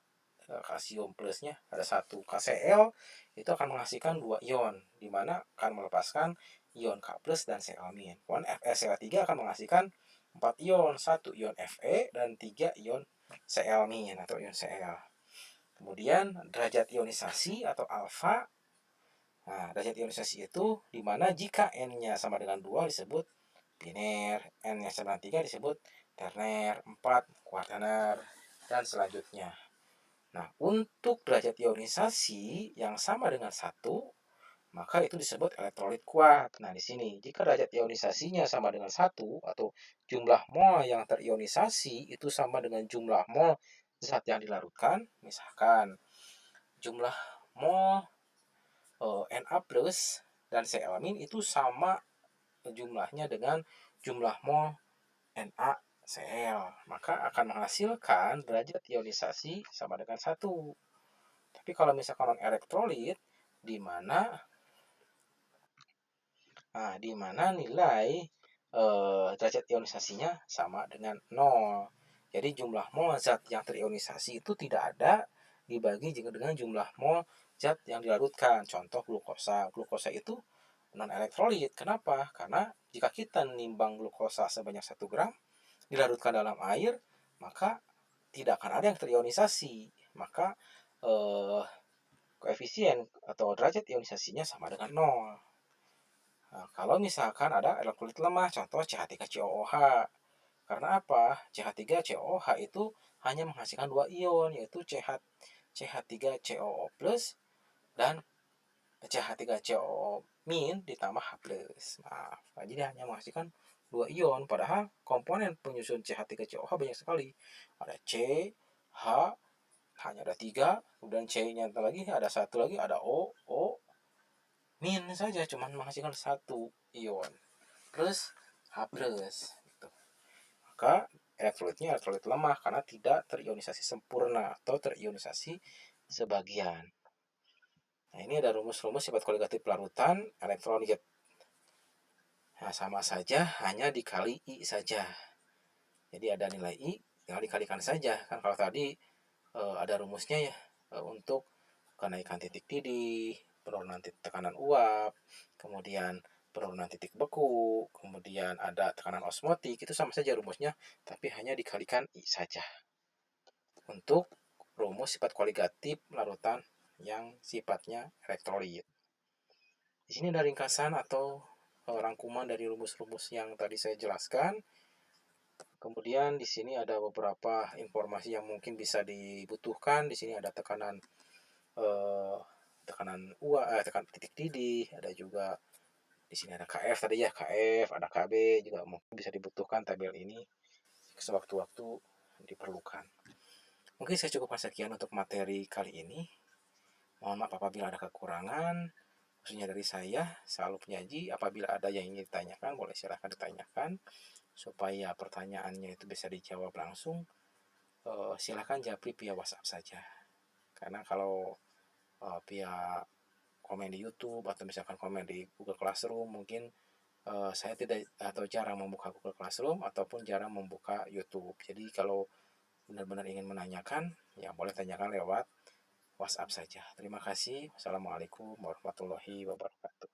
Kalsium plusnya ada 1. KCl itu akan menghasilkan 2 ion, di mana akan melepaskan ion K+ dan Cl-. Kemudian FeCl3 akan menghasilkan 4 ion, 1 ion Fe dan 3 ion Cl- atau ion Cl. Kemudian derajat ionisasi atau alfa Nah, derajat ionisasi itu di mana jika N-nya sama dengan 2 disebut biner, N-nya sama dengan 3 disebut terner, 4 kuaterner, dan selanjutnya. Nah, untuk derajat ionisasi yang sama dengan 1, maka itu disebut elektrolit kuat. Nah, di sini jika derajat ionisasinya sama dengan 1 atau jumlah mol yang terionisasi itu sama dengan jumlah mol zat yang dilarutkan, misalkan jumlah mol Na plus dan Cl- itu sama jumlahnya dengan jumlah mol NaCl, maka akan menghasilkan derajat ionisasi sama dengan 1. Tapi kalau misalkan non elektrolit, di mana nilai derajat ionisasinya sama dengan 0. Jadi jumlah mol zat yang terionisasi itu tidak ada dibagi dengan jumlah mol zat yang dilarutkan. Contoh glukosa. Glukosa itu non elektrolit. Kenapa? Karena jika kita nimbang glukosa sebanyak 1 gram dilarutkan dalam air, maka tidak akan ada yang terionisasi. Maka eh, koefisien atau derajat ionisasinya sama dengan 0. Nah, kalau misalkan ada elektrolit lemah, contoh CH3COOH. Karena apa? CH3COOH itu hanya menghasilkan 2 ion, yaitu CH3COO plus dan CH3COO min ditambah H plus. Maaf, nah, jadi hanya menghasilkan 2 ion, padahal komponen penyusun CH3COOH banyak sekali. Ada C, H, hanya ada 3, kemudian C-nya lagi ada satu lagi, ada O, O, min saja cuma menghasilkan 1 ion. Plus H plus. Gitu. Maka elektrolitnya elektrolit lemah karena tidak terionisasi sempurna atau terionisasi sebagian. Nah, ini ada rumus-rumus sifat koligatif larutan elektrolit. Nah, sama saja hanya dikali I saja. Jadi ada nilai I tinggal dikalikan saja. Kan kalau tadi ada rumusnya ya untuk kenaikan titik didih, penurunan tekanan uap, kemudian penurunan titik beku, kemudian ada tekanan osmotik, itu sama saja rumusnya, tapi hanya dikalikan I saja. Untuk rumus sifat koligatif larutan yang sifatnya elektrolit. Di sini ada ringkasan atau rangkuman dari rumus-rumus yang tadi saya jelaskan. Kemudian di sini ada beberapa informasi yang mungkin bisa dibutuhkan. Di sini ada tekanan eh, tekanan titik didih, ada juga di sini ada KF tadi ya, KF, ada KB juga mungkin bisa dibutuhkan tabel ini sewaktu-waktu diperlukan. Mungkin saya cukupkan sekian untuk materi kali ini. Mohon maaf apabila ada kekurangan, khususnya dari saya, selalu penyaji. Apabila ada yang ingin ditanyakan, boleh silahkan ditanyakan. Supaya pertanyaannya itu bisa dijawab langsung, silahkan japri via WhatsApp saja. Karena kalau via komen di YouTube atau misalkan komen di Google Classroom, mungkin saya tidak atau jarang membuka Google Classroom ataupun jarang membuka YouTube. Jadi kalau benar-benar ingin menanyakan, ya boleh tanyakan lewat WhatsApp saja. Terima kasih. Wassalamualaikum warahmatullahi wabarakatuh.